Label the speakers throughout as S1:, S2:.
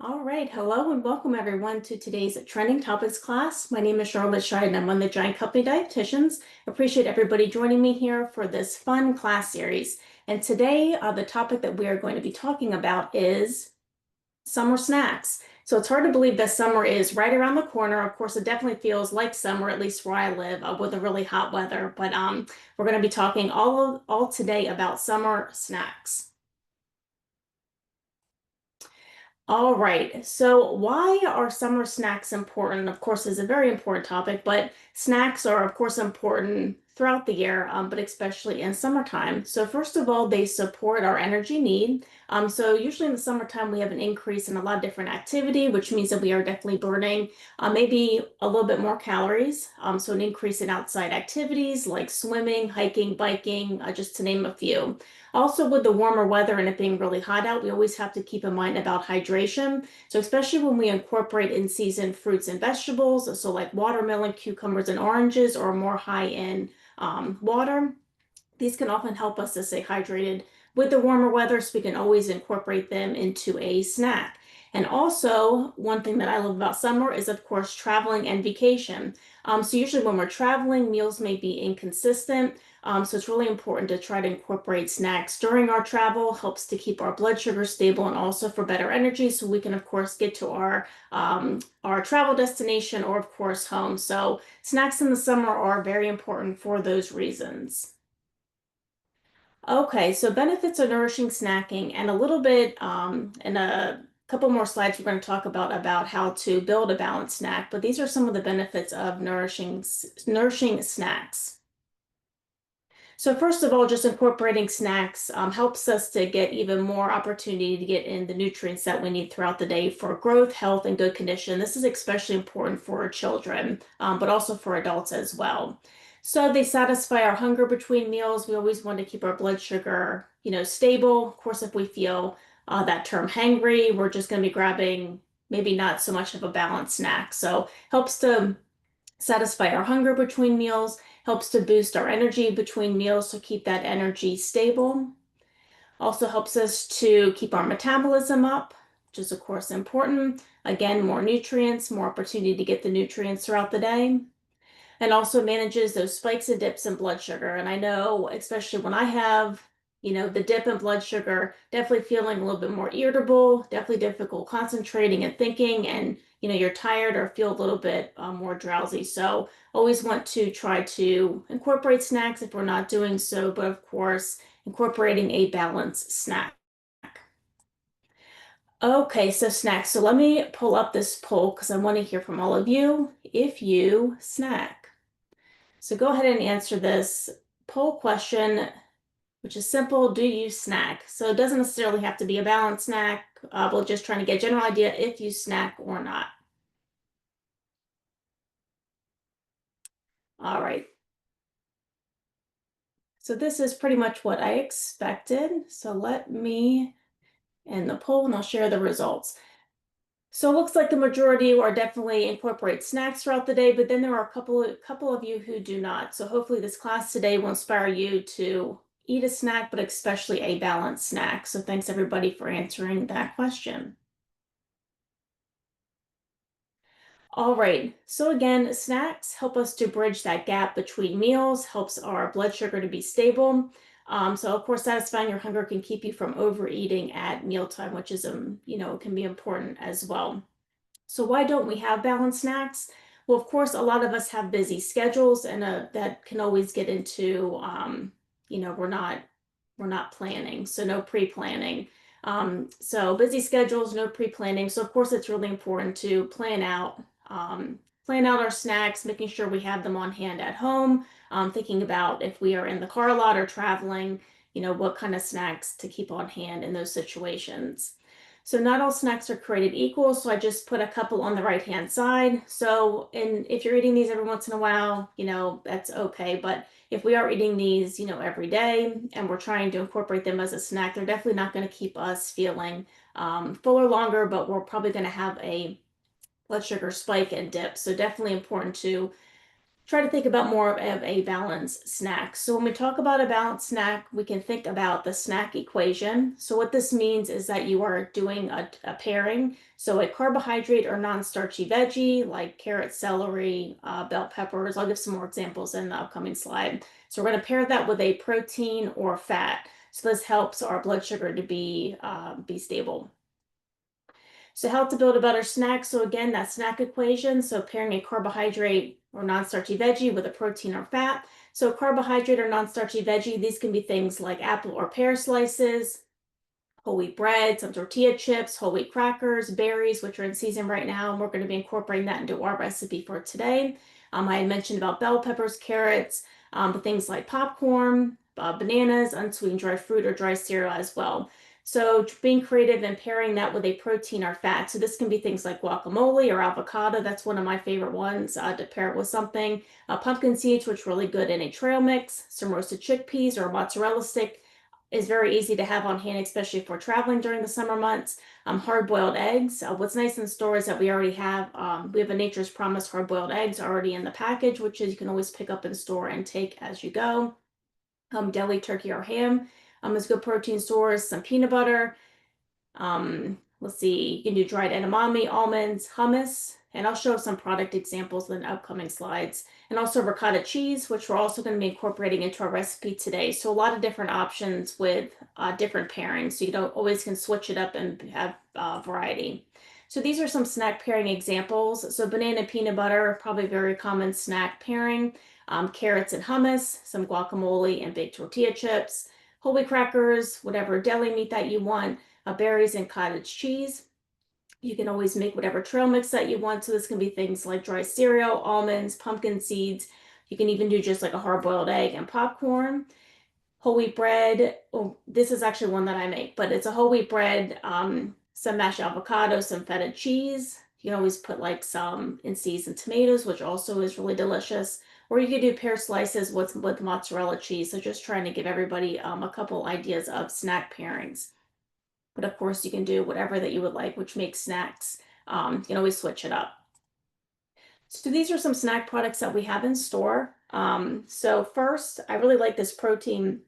S1: All right, hello and welcome everyone to today's trending topics class. My name is Charlotte Scheid and I'm one of the Giant Company Dietitians. Appreciate everybody joining me here for this fun class series. And today, the topic that we are going to be talking about is summer snacks. So it's hard to believe that summer is right around the corner. Of course, it definitely feels like summer, at least where I live, with the really hot weather. But we're going to be talking all today about summer snacks. All right, so why are summer snacks important? Of course, it's a very important topic, but snacks are, of course, important throughout the year, but especially in summertime. So first of all, they support our energy need. So usually in the summertime, we have an increase in a lot of different activity, which means that we are definitely burning maybe a little bit more calories. So an increase in outside activities like swimming, hiking, biking, just to name a few. Also, with the warmer weather and it being really hot out, we always have to keep in mind about hydration. So especially when we incorporate in-season fruits and vegetables, so like watermelon, cucumbers, and oranges, or more high in water, these can often help us to stay hydrated with the warmer weather, so we can always incorporate them into a snack. And also, one thing that I love about summer is, of course, traveling and vacation. So usually when we're traveling, meals may be inconsistent. So it's really important to try to incorporate snacks during our travel, helps to keep our blood sugar stable and also for better energy, so we can, of course, get to our travel destination or, of course, home. So snacks in the summer are very important for those reasons. Okay, so benefits of nourishing snacking and a little bit in a couple more slides we're going to talk about how to build a balanced snack, but these are some of the benefits of nourishing snacks. So first of all, just incorporating snacks helps us to get even more opportunity to get in the nutrients that we need throughout the day for growth, health, and good condition. This is especially important for children, but also for adults as well. So they satisfy our hunger between meals. We always want to keep our blood sugar, stable. Of course, if we feel that term hangry, we're just going to be grabbing maybe not so much of a balanced snack. So helps to satisfy our hunger between meals, helps to boost our energy between meals to keep that energy stable. Also helps us to keep our metabolism up, which is of course important. Again, more nutrients, more opportunity to get the nutrients throughout the day. And also manages those spikes and dips in blood sugar. And I know, especially when I have, the dip in blood sugar, definitely feeling a little bit more irritable, definitely difficult concentrating and thinking, and you're tired or feel a little bit more drowsy. So always want to try to incorporate snacks if we're not doing so, but of course, incorporating a balanced snack. Okay, so snacks. So let me pull up this poll because I want to hear from all of you if you snack. So go ahead and answer this poll question, which is simple. Do you snack? So it doesn't necessarily have to be a balanced snack. We're just trying to get a general idea if you snack or not. All right. So this is pretty much what I expected. So let me end the poll and I'll share the results. So it looks like the majority are definitely incorporate snacks throughout the day, but then there are a couple of you who do not. So hopefully this class today will inspire you to eat a snack, but especially a balanced snack. So thanks everybody for answering that question. All right, so again, snacks help us to bridge that gap between meals, helps our blood sugar to be stable. So of course, satisfying your hunger can keep you from overeating at mealtime, which is, can be important as well. So why don't we have balanced snacks? Well, of course, a lot of us have busy schedules, and that can always get into, we're not planning, so no pre-planning. So busy schedules, no pre-planning. So of course, it's really important to plan out our snacks, making sure we have them on hand at home. Thinking about if we are in the car a lot or traveling, what kind of snacks to keep on hand in those situations. So not all snacks are created equal, so I just put a couple on the right-hand side. So, and if you're eating these every once in a while, that's okay. But if we are eating these, every day and we're trying to incorporate them as a snack, they're definitely not going to keep us feeling fuller longer, but we're probably going to have a blood sugar spike and dip. So definitely important to try to think about more of a balanced snack. So when we talk about a balanced snack, we can think about the snack equation. So what this means is that you are doing a pairing. So a carbohydrate or non-starchy veggie like carrot, celery, bell peppers. I'll give some more examples in the upcoming slide. So we're going to pair that with a protein or fat. So this helps our blood sugar to be stable. So how to build a better snack. So again, that snack equation. So pairing a carbohydrate or non-starchy veggie with a protein or fat. So carbohydrate or non-starchy veggie, these can be things like apple or pear slices, whole wheat bread, some tortilla chips, whole wheat crackers, berries, which are in season right now. And we're going to be incorporating that into our recipe for today. I had mentioned about bell peppers, carrots, but things like popcorn, bananas, unsweetened dry fruit, or dry cereal as well. So being creative and pairing that with a protein or fat. So this can be things like guacamole or avocado. That's one of my favorite ones to pair it with something. Pumpkin seeds, which are really good in a trail mix. Some roasted chickpeas or a mozzarella stick is very easy to have on hand, especially if we're traveling during the summer months. Hard-boiled eggs. What's nice in the store is that we have a Nature's Promise hard-boiled eggs already in the package, which is you can always pick up in store and take as you go. Deli turkey or ham is good protein source. Some peanut butter. Let's see, you can do dried edamame, almonds, hummus, and I'll show some product examples in upcoming slides. And also ricotta cheese, which we're also going to be incorporating into our recipe today. So a lot of different options with different pairings. So you don't always can switch it up and have variety. So these are some snack pairing examples. So banana and peanut butter, probably very common snack pairing. Carrots and hummus, some guacamole and baked tortilla chips, whole wheat crackers, whatever deli meat that you want, berries and cottage cheese. You can always make whatever trail mix that you want. So this can be things like dry cereal, almonds, pumpkin seeds. You can even do just like a hard-boiled egg and popcorn. Whole wheat bread. Oh, this is actually one that I make, but it's a whole wheat bread, some mashed avocado, some feta cheese. You can always put like some in seasoned tomatoes, which also is really delicious. Or you could do pear slices with mozzarella cheese. So just trying to give everybody a couple ideas of snack pairings. But of course, you can do whatever that you would like, which makes snacks. You can always switch it up. So these are some snack products that we have in store. So first, I really like this protein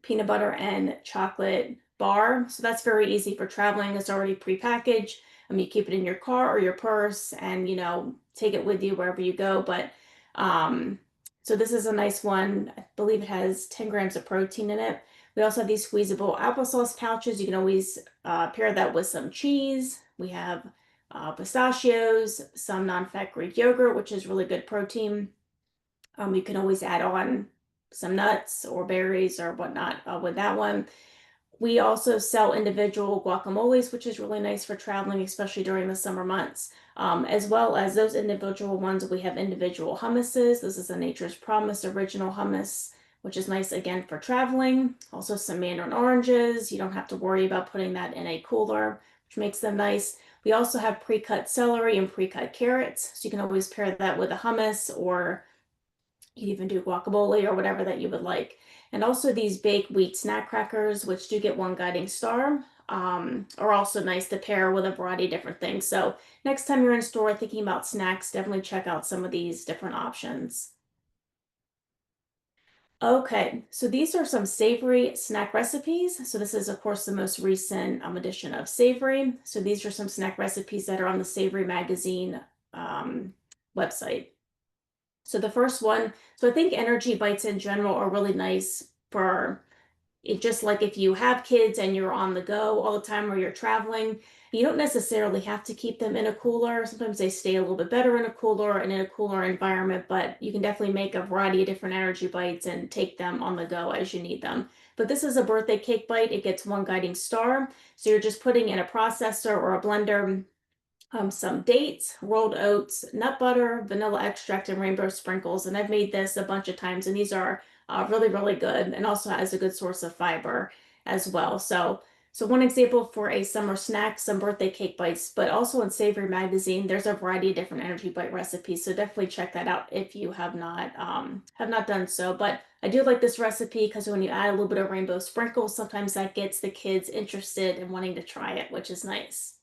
S1: peanut butter and chocolate bar. So that's very easy for traveling. It's already prepackaged. You keep it in your car or your purse and, take it with you wherever you go. But so this is a nice one. I believe it has 10 grams of protein in it. We also have these squeezable applesauce pouches. You can always pair that with some cheese. We have pistachios, some non-fat Greek yogurt, which is really good protein. You can always add on some nuts or berries or whatnot with that one. We also sell individual guacamoles, which is really nice for traveling, especially during the summer months. As well as those individual ones, we have individual hummuses. This is a Nature's Promise original hummus, which is nice again for traveling. Also some mandarin oranges. You don't have to worry about putting that in a cooler, which makes them nice. We also have pre-cut celery and pre-cut carrots. So you can always pair that with a hummus, or you can even do guacamole or whatever that you would like. And also these baked wheat snack crackers, which do get one guiding star, are also nice to pair with a variety of different things. So next time you're in store thinking about snacks, definitely check out some of these different options. Okay, so these are some savory snack recipes. So this is, of course, the most recent edition of Savory. So these are some snack recipes that are on the Savory Magazine website. So the first one, so I think energy bites in general are really nice for it, just like if you have kids and you're on the go all the time or you're traveling, you don't necessarily have to keep them in a cooler. Sometimes they stay a little bit better in a cooler and in a cooler environment, but you can definitely make a variety of different energy bites and take them on the go as you need them. But this is a birthday cake bite. It gets one guiding star. So you're just putting in a processor or a blender some dates, rolled oats, nut butter, vanilla extract, and rainbow sprinkles. And I've made this a bunch of times, and these are really, really good, and also has a good source of fiber as well. So one example for a summer snack, some birthday cake bites, but also in Savory Magazine, there's a variety of different energy bite recipes. So definitely check that out if you have not done so. But I do like this recipe because when you add a little bit of rainbow sprinkles, sometimes that gets the kids interested in wanting to try it, which is nice.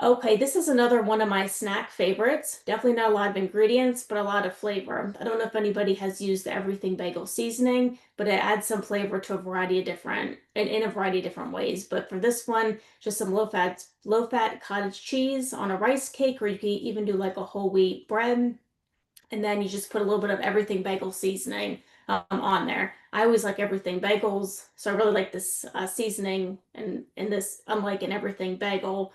S1: Okay, this is another one of my snack favorites. Definitely not a lot of ingredients, but a lot of flavor. I don't know if anybody has used the everything bagel seasoning, but it adds some flavor to a variety of different and in a variety of different ways. But for this one, just some low fat cottage cheese on a rice cake, or you can even do like a whole wheat bread, and then you just put a little bit of everything bagel seasoning on there. I always like everything bagels, so I really like this seasoning and in this, unlike an everything bagel.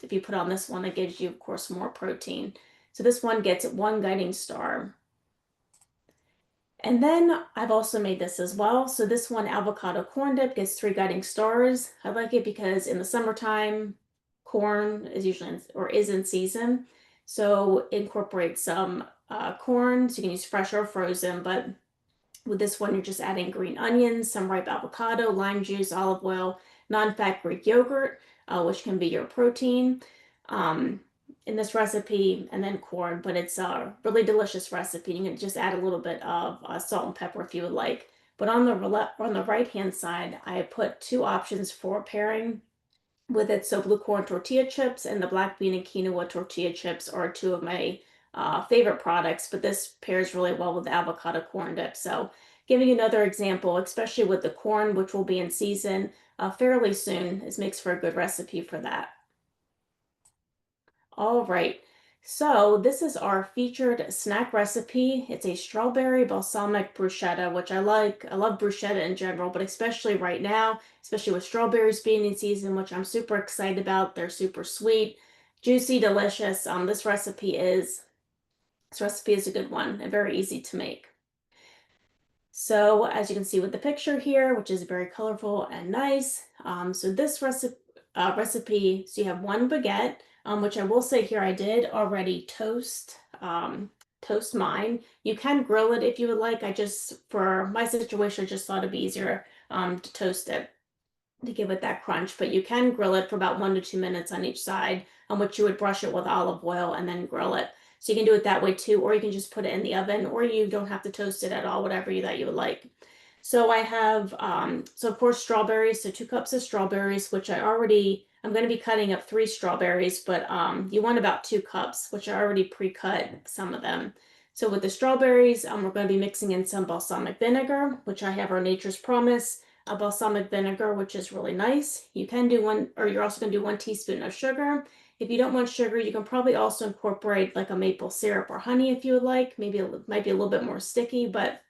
S1: If you put on this one, it gives you, of course, more protein. So this one gets one guiding star. And then I've also made this as well. So this one, avocado corn dip, gets three guiding stars. I like it because in the summertime, corn is usually or is in season. So it incorporates some corn, so you can use fresh or frozen. But with this one, you're just adding green onions, some ripe avocado, lime juice, olive oil, non-fat Greek yogurt, which can be your protein. Um, in this recipe, and then corn, but it's a really delicious recipe. You can just add a little bit of salt and pepper if you would like. But on the right hand side, I put two options for pairing with it. So blue corn tortilla chips and the black bean and quinoa tortilla chips are two of my favorite products, but this pairs really well with the avocado corn dip. So giving you another example, especially with the corn, which will be in season fairly soon, this makes for a good recipe for that. All right. So this is our featured snack recipe. It's a strawberry balsamic bruschetta, which I like. I love bruschetta in general, but especially right now, especially with strawberries being in season, which I'm super excited about. They're super sweet, juicy, delicious. This recipe is a good one and very easy to make. So as you can see with the picture here, which is very colorful and nice. So this recipe, so you have one baguette, which I will say here I did already toast mine. You can grill it if you would like. I just, for my situation, I just thought it'd be easier to toast it to give it that crunch, but you can grill it for about 1 to 2 minutes on each side, on which you would brush it with olive oil and then grill it. So you can do it that way too, or you can just put it in the oven, or you don't have to toast it at all, whatever that you would like. So I have, so of course, strawberries. So 2 cups of strawberries, which I'm going to be cutting up 3 strawberries, but you want about 2 cups, which I already pre-cut some of them. So with the strawberries, we're going to be mixing in some balsamic vinegar, which I have our Nature's Promise a balsamic vinegar, which is really nice. You can do one, or you're also going to do 1 teaspoon of sugar. If you don't want sugar, you can probably also incorporate like a maple syrup or honey if you would like. Maybe it might be a little bit more sticky, but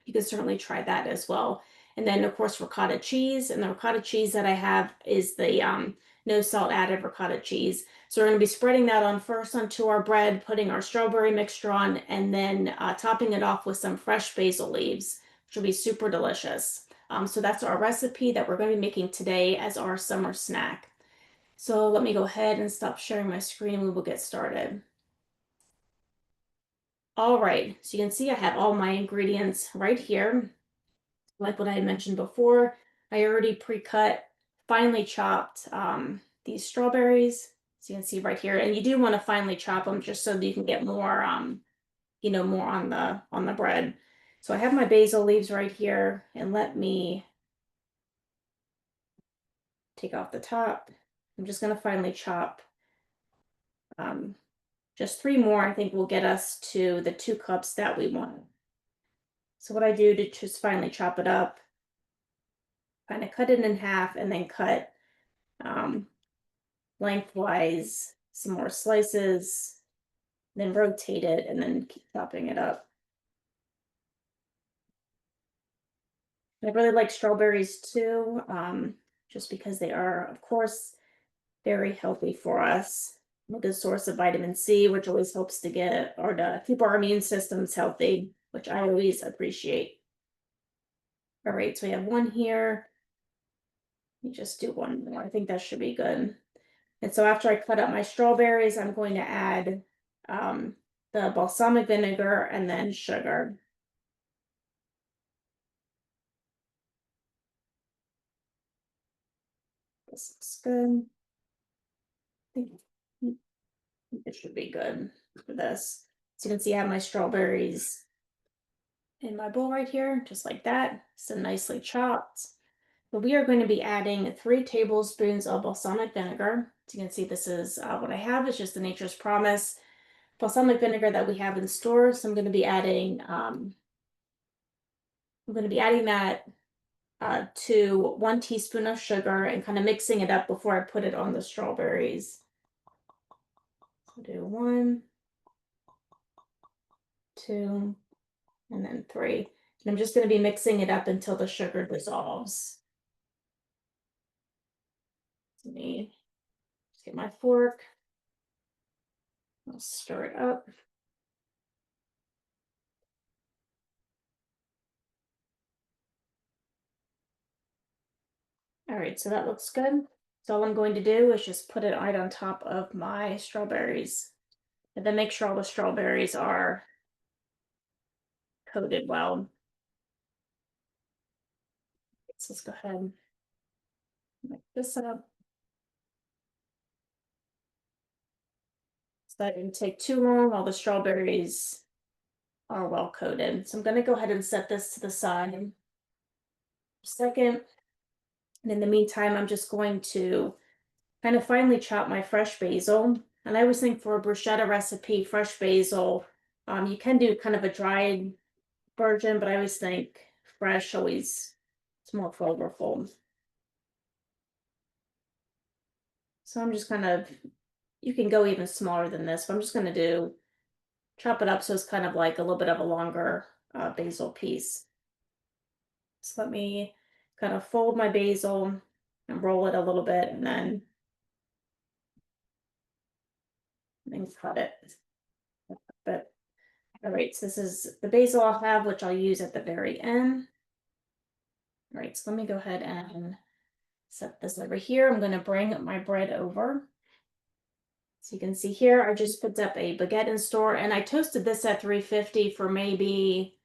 S1: you can certainly try that as well. And then, of course, ricotta cheese. And the ricotta cheese that I have is the no salt added ricotta cheese. So we're going to be spreading that on first onto our bread, putting our strawberry mixture on, and then topping it off with some fresh basil leaves, which will be super delicious. So that's our recipe that we're going to be making today as our summer snack. So let me go ahead and stop sharing my screen and we will get started. All right, so you can see I have all my ingredients right here. Like what I had mentioned before, I already pre-cut, finely chopped these strawberries. So you can see right here, and you do want to finely chop them just so that you can get more, more on the bread. So I have my basil leaves right here, and let me take off the top. I'm just going to finely chop um, just 3 more. I think will get us to the 2 cups that we want. So what I do to just finally chop it up, kind of cut it in half, and then cut um, lengthwise some more slices, then rotate it, and then keep chopping it up. I really like strawberries too, just because they are, of course, very healthy for us. A good source of vitamin C, which always helps to get or to keep our immune systems healthy, which I always appreciate. All right, so we have one here. Let me just do one more. I think that should be good. And so after I cut up my strawberries, I'm going to add the balsamic vinegar and then sugar. This looks good. I think it should be good for this. So you can see I have my strawberries in my bowl right here, just like that. So nicely chopped. But we are going to be adding 3 tablespoons of balsamic vinegar. As you can see, this is what I have. It's just the Nature's Promise balsamic vinegar that we have in store. So I'm going to be adding that to 1 teaspoon of sugar and kind of mixing it up before I put it on the strawberries. So do 1, 2, and then 3. And I'm just going to be mixing it up until the sugar dissolves. Let me just get my fork. I'll stir it up. All right, so that looks good. So all I'm going to do is just put it right on top of my strawberries. And then make sure all the strawberries are coated well. So let's go ahead and make this up. So that didn't take too long. All the strawberries are well coated. So I'm going to go ahead and set this to the side for a second. And in the meantime, I'm just going to kind of finely chop my fresh basil. And I always think for a bruschetta recipe, fresh basil, you can do kind of a dried version, but I always think fresh always it's more flavorful. So I'm just kind of, you can go even smaller than this, but I'm just going to chop it up so it's kind of like a little bit of a longer basil piece. So let me kind of fold my basil and roll it a little bit and then cut it. But all right, so this is the basil I'll have, which I'll use at the very end. All right, so let me go ahead and set this over here. I'm going to bring my bread over. So you can see here, I just picked up a baguette in store and I toasted this at 350 for maybe,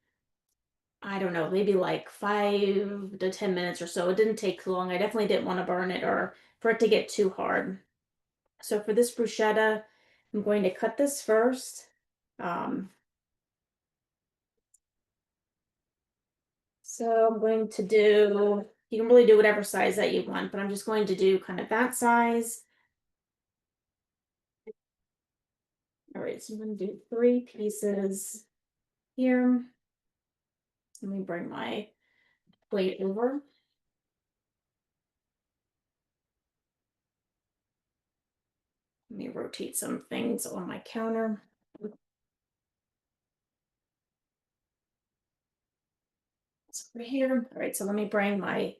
S1: I don't know, maybe like 5 to 10 minutes or so. It didn't take too long. I definitely didn't want to burn it or for it to get too hard. So for this bruschetta, I'm going to cut this first. So I'm going to do, you can really do whatever size that you want, but I'm just going to do kind of that size. All right, so I'm going to do 3 pieces here. Let me bring my plate over. Let me rotate some things on my counter. It's over here. All right, so let me bring my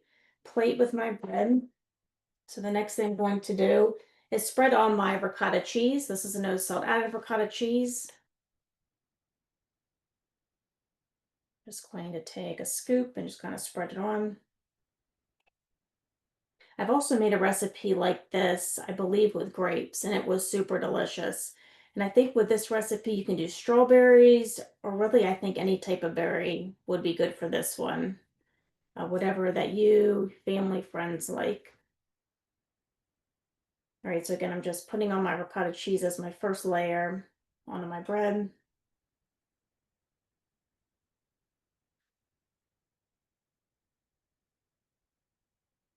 S1: plate with my bread. So the next thing I'm going to do is spread on my ricotta cheese. This is a no salt added ricotta cheese. Just going to take a scoop and just kind of spread it on. I've also made a recipe like this, I believe, with grapes, and it was super delicious. And I think with this recipe, you can do strawberries, or really, I think any type of berry would be good for this one. Whatever that you, family, friends like. All right, so again, I'm just putting on my ricotta cheese as my first layer onto my bread.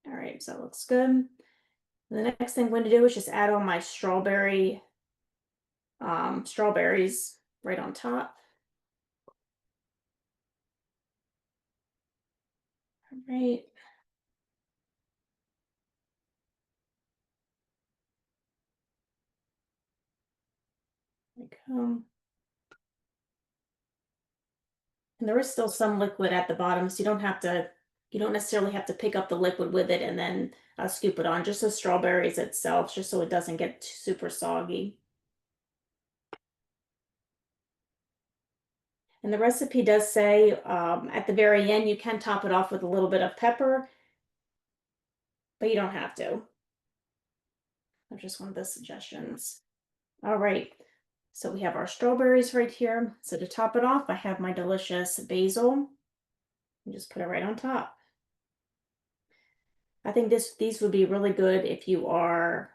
S1: All right, so that looks good. The next thing I'm going to do is just add on my strawberries right on top. All right. There we go. And there is still some liquid at the bottom, so you don't necessarily have to pick up the liquid with it and then scoop it on, just the strawberries itself, just so it doesn't get super soggy. And the recipe does say at the very end, you can top it off with a little bit of pepper, but you don't have to. That's just one of the suggestions. All right, so we have our strawberries right here. So to top it off, I have my delicious basil. And just put it right on top. I think these would be really good if you are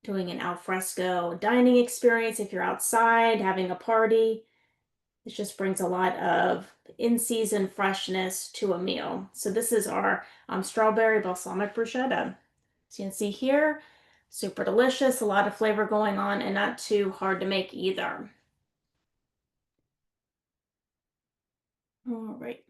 S1: doing an al fresco dining experience, if you're outside having a party. It just brings a lot of in-season freshness to a meal. So this is our strawberry balsamic bruschetta. So you can see here, super delicious, a lot of flavor going on, and not too hard to make either. All right.